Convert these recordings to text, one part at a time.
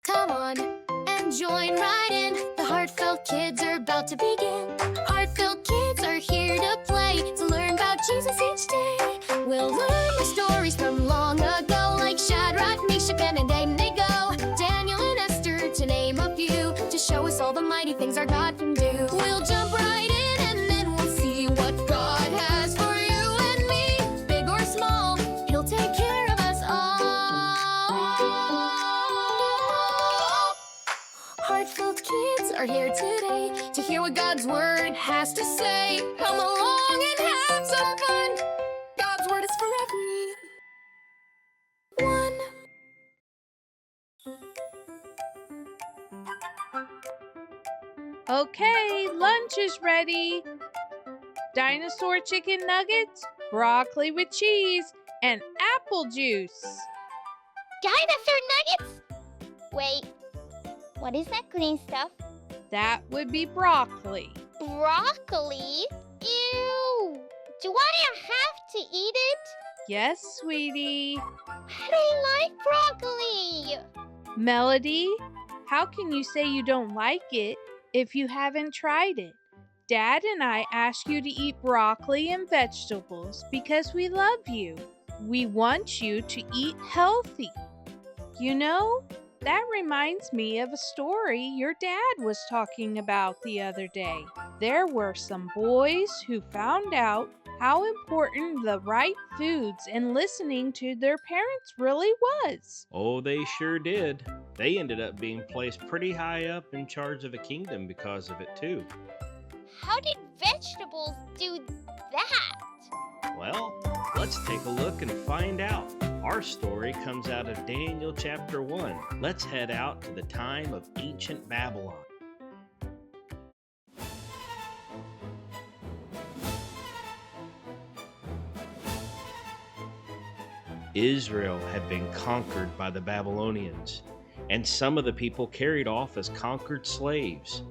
Come on and join right in. The Heartfelt Kids are about to begin. Heartfelt Kids are here to play, to learn about Jesus each day. We'll learn the stories from long ago, like Shadrach, Meshach, and Abednego, Daniel and Esther, to name a few, to show us all the mighty things our God can do. We'll jump right in and then we'll see what God has for you and me. Big or small, He'll take care of us all. Heartfelt Kids are here today to hear what God's Word has to say. Come along and have some fun. God's Word is for everyone. Okay, lunch is ready. Dinosaur chicken nuggets, broccoli with cheese, and apple juice. Dinosaur nuggets? Wait, what is that green stuff? That would be broccoli. Broccoli? Ew! Do I have to eat it? Yes, sweetie. I don't like broccoli! Melody, how can you say you don't like it if you haven't tried it? Dad and I ask you to eat broccoli and vegetables because we love you. We want you to eat healthy. You know, that reminds me of a story your dad was talking about the other day. There were some boys who found out how important the right foods and listening to their parents really was. Oh, they sure did. They ended up being placed pretty high up in charge of a kingdom because of it too. How did vegetables do that? Well, let's take a look and find out. Our story comes out of Daniel chapter 1. Let's head out to the time of ancient Babylon. Israel had been conquered by the Babylonians, and some of the people carried off as conquered slaves.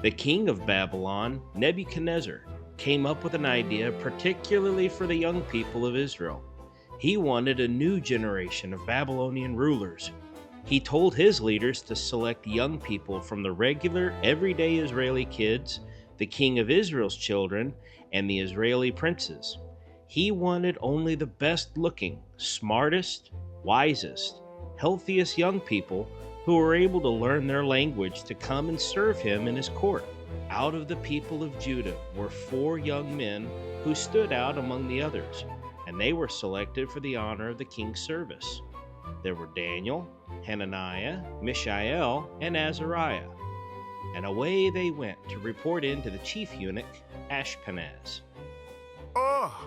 The king of Babylon, Nebuchadnezzar, came up with an idea particularly for the young people of Israel. He wanted a new generation of Babylonian rulers. He told his leaders to select young people from the regular, everyday Israeli kids, the king of Israel's children, and the Israeli princes. He wanted only the best-looking, smartest, wisest, healthiest young people who were able to learn their language to come and serve him in his court. Out of the people of Judah were 4 young men who stood out among the others, and they were selected for the honor of the king's service. There were Daniel, Hananiah, Mishael, and Azariah. And away they went to report in to the chief eunuch, Ashpenaz. Ah,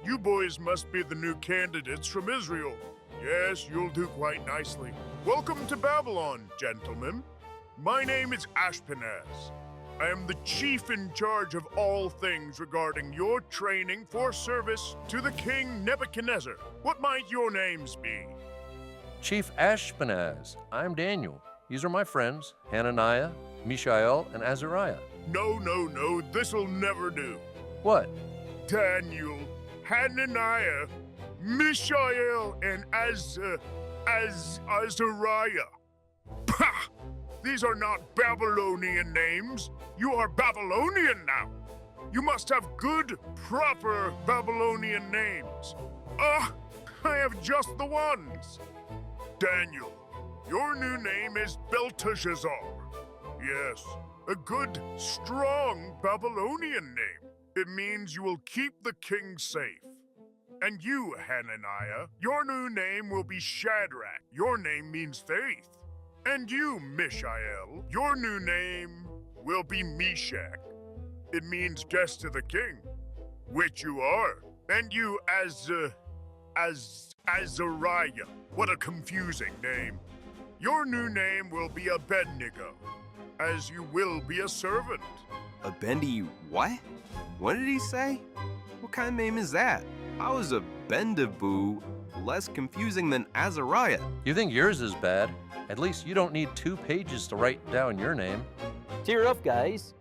you boys must be the new candidates from Israel. Yes, you'll do quite nicely. Welcome to Babylon, gentlemen. My name is Ashpenaz. I am the chief in charge of all things regarding your training for service to the king Nebuchadnezzar. What might your names be? Chief Ashpenaz, I'm Daniel. These are my friends, Hananiah, Mishael, and Azariah. No, this'll never do. What? Daniel, Hananiah, Mishael, and Azariah. Pah! These are not Babylonian names. You are Babylonian now. You must have good, proper Babylonian names. I have just the ones. Daniel, your new name is Belteshazzar. Yes, a good, strong Babylonian name. It means you will keep the king safe. And you, Hananiah, your new name will be Shadrach. Your name means faith. And you, Mishael, your new name will be Meshach. It means guest to the king, which you are. And you, Azariah. What a confusing name. Your new name will be Abednego, as you will be a servant. A bendy what? What did he say? What kind of name is that? How is a Bendaboo less confusing than Azariah? You think yours is bad? At least you don't need 2 pages to write down your name. Cheer up, guys.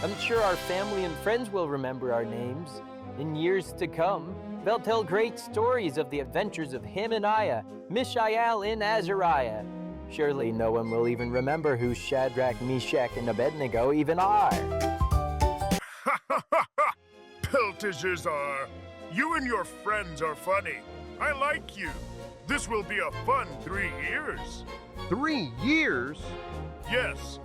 I'm sure our family and friends will remember our names. In years to come, they'll tell great stories of the adventures of Hananiah, Mishael, and Azariah. Surely no one will even remember who Shadrach, Meshach, and Abednego even are. Ha ha ha ha! Belteshazzar, you and your friends are funny. I like you. This will be a fun 3 years. 3 years? Yes.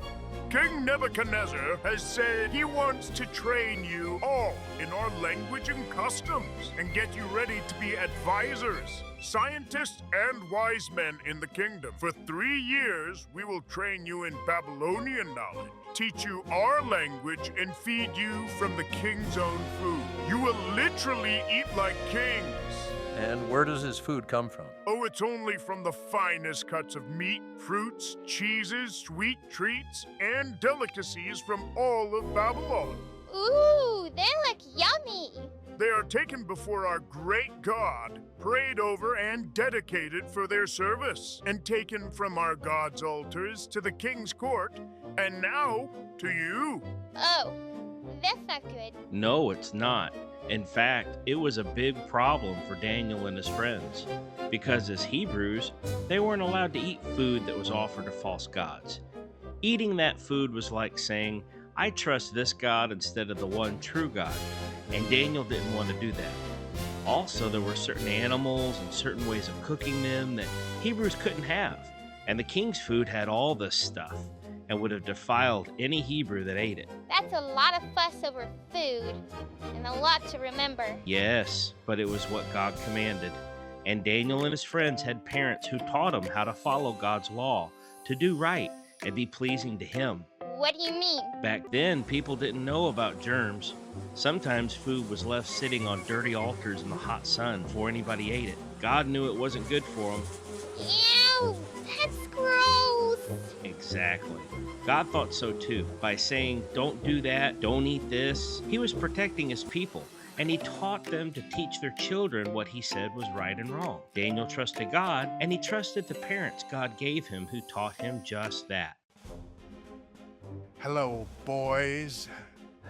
King Nebuchadnezzar has said he wants to train you all in our language and customs and get you ready to be advisors, scientists, and wise men in the kingdom. For 3 years, we will train you in Babylonian knowledge, teach you our language, and feed you from the king's own food. You will literally eat like kings. And where does his food come from? Oh, it's only from the finest cuts of meat, fruits, cheeses, sweet treats, and delicacies from all of Babylon. Ooh, they look yummy. They are taken before our great God, prayed over and dedicated for their service, and taken from our God's altars to the king's court, and now to you. Oh, that's not good. No, it's not. In fact, it was a big problem for Daniel and his friends, because as Hebrews, they weren't allowed to eat food that was offered to false gods. Eating that food was like saying, I trust this God instead of the one true God, and Daniel didn't want to do that. Also, there were certain animals and certain ways of cooking them that Hebrews couldn't have, and the king's food had all this stuff and would have defiled any Hebrew that ate it. That's a lot of fuss over food and a lot to remember. Yes, but it was what God commanded. And Daniel and his friends had parents who taught them how to follow God's law, to do right, and be pleasing to Him. What do you mean? Back then, people didn't know about germs. Sometimes food was left sitting on dirty altars in the hot sun before anybody ate it. God knew it wasn't good for them. Ew, that's gross. Exactly. God thought so too. By saying, don't do that, don't eat this, He was protecting His people, and He taught them to teach their children what He said was right and wrong. Daniel trusted God, and he trusted the parents God gave him who taught him just that. Hello, boys.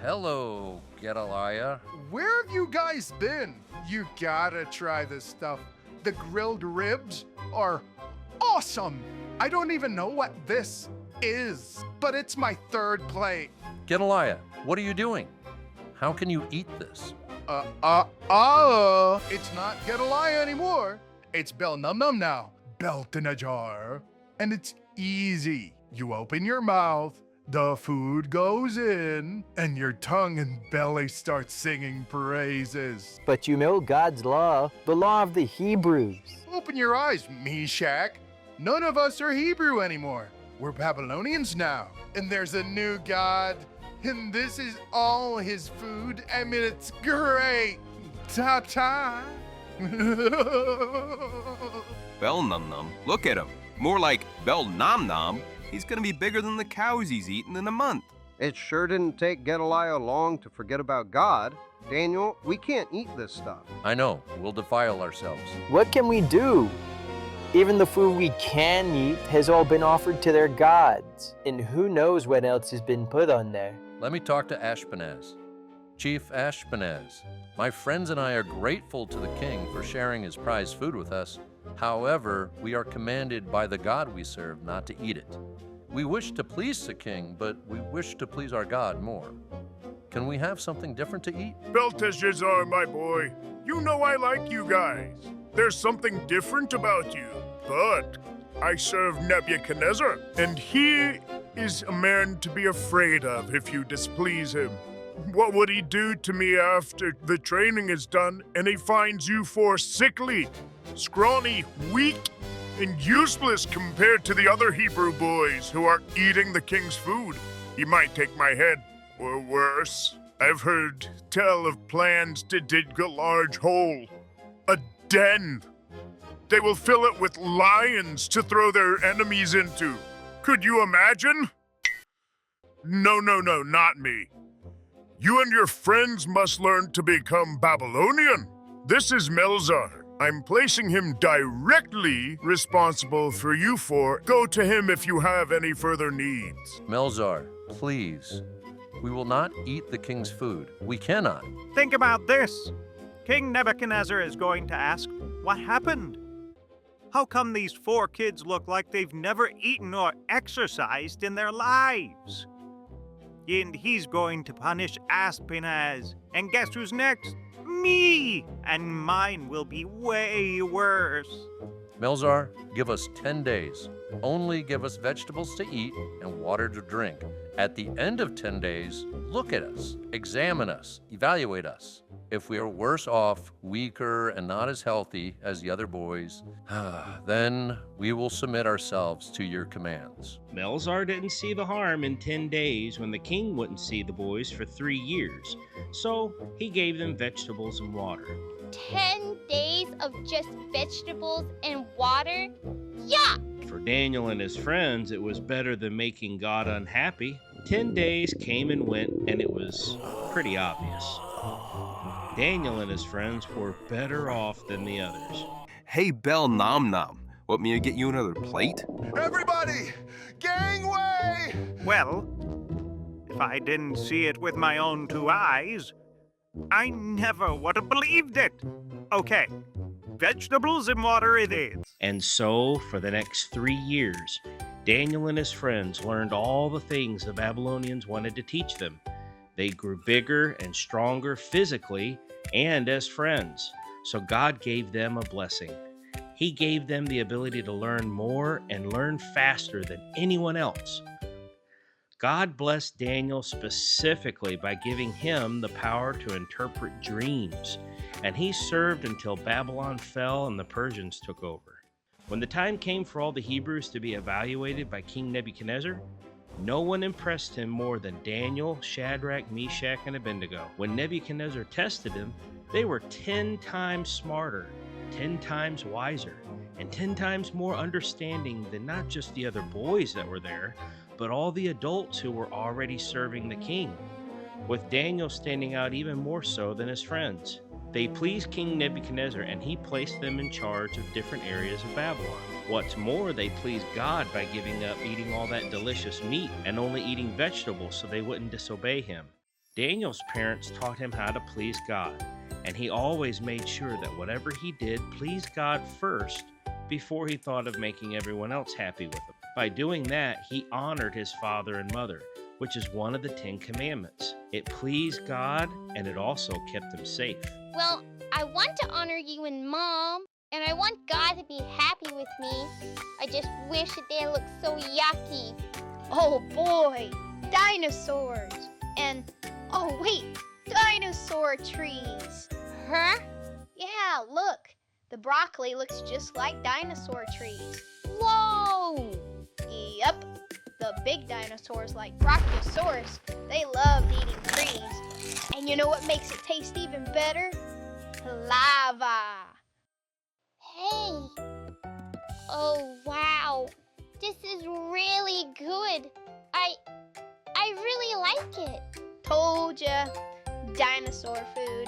Hello, Gedaliah. Where have you guys been? You gotta try this stuff. The grilled ribs are awesome. I don't even know what this is, but it's my 3rd plate. Gedaliah, what are you doing? How can you eat this? It's not Gedaliah anymore. It's Bel Num Num now. Belt in a jar. And it's easy. You open your mouth, the food goes in, and your tongue and belly start singing praises. But you know God's law, the law of the Hebrews. Open your eyes, Meshach. None of us are Hebrew anymore. We're Babylonians now. And there's a new God. And this is all his food. I mean, it's great. Ta-ta. Bell Num Num, look at him. More like Bell Nom Nom. He's gonna be bigger than the cows he's eaten in a month. It sure didn't take Gedaliah long to forget about God. Daniel, we can't eat this stuff. I know, we'll defile ourselves. What can we do? Even the food we can eat has all been offered to their gods. And who knows what else has been put on there. Let me talk to Ashpenaz. Chief Ashpenaz, my friends and I are grateful to the king for sharing his prized food with us. However, we are commanded by the God we serve not to eat it. We wish to please the king, but we wish to please our God more. Can we have something different to eat? Belteshazzar, my boy, you know I like you guys. There's something different about you, but I serve Nebuchadnezzar, and he is a man to be afraid of if you displease him. What would he do to me after the training is done and he finds you four sickly, scrawny, weak, and useless compared to the other Hebrew boys who are eating the king's food? He might take my head, or worse. I've heard tell of plans to dig a large hole, a den. They will fill it with lions to throw their enemies into. Could you imagine? No, not me. You and your friends must learn to become Babylonian. This is Melzar. I'm placing him directly responsible for you four. Go to him if you have any further needs. Melzar, please. We will not eat the king's food. We cannot. Think about this. King Nebuchadnezzar is going to ask, what happened? How come these 4 kids look like they've never eaten or exercised in their lives? And he's going to punish Ashpenaz. And guess who's next? Me! And mine will be way worse. Melzar, give us 10 days. Only give us vegetables to eat and water to drink. At the end of 10 days, look at us, examine us, evaluate us. If we are worse off, weaker, and not as healthy as the other boys, then we will submit ourselves to your commands. Melzar didn't see the harm in 10 days when the king wouldn't see the boys for 3 years, so he gave them vegetables and water. 10 days of just vegetables and water? Yuck! For Daniel and his friends, it was better than making God unhappy. 10 days came and went, and it was pretty obvious. Daniel and his friends were better off than the others. Hey, Bell Nom Nom, want me to get you another plate? Everybody, gangway! Well, if I didn't see it with my own 2 eyes, I never would have believed it. Okay, vegetables and water it is. And so, for the next 3 years, Daniel and his friends learned all the things the Babylonians wanted to teach them. They grew bigger and stronger physically and as friends, so God gave them a blessing. He gave them the ability to learn more and learn faster than anyone else. God blessed Daniel specifically by giving him the power to interpret dreams, and he served until Babylon fell and the Persians took over. When the time came for all the Hebrews to be evaluated by King Nebuchadnezzar, no one impressed him more than Daniel, Shadrach, Meshach, and Abednego. When Nebuchadnezzar tested them, they were 10 times smarter, 10 times wiser, and 10 times more understanding than not just the other boys that were there, but all the adults who were already serving the king, with Daniel standing out even more so than his friends. They pleased King Nebuchadnezzar, and he placed them in charge of different areas of Babylon. What's more, they pleased God by giving up eating all that delicious meat and only eating vegetables so they wouldn't disobey him. Daniel's parents taught him how to please God, and he always made sure that whatever he did pleased God first before he thought of making everyone else happy with him. By doing that, he honored his father and mother, which is one of the 10 commandments. It pleased God, and it also kept him safe. Well, I want to honor you and Mom, and I want God to be happy with me. I just wish that they look so yucky. Oh boy, dinosaurs. And, oh wait, dinosaur trees. Huh? Yeah, look. The broccoli looks just like dinosaur trees. Whoa! Yep. The big dinosaurs like Brachiosaurus, they loved eating trees. And you know what makes it taste even better? Lava. Hey. Oh, wow. This is really good. I really like it. Told ya. Dinosaur food.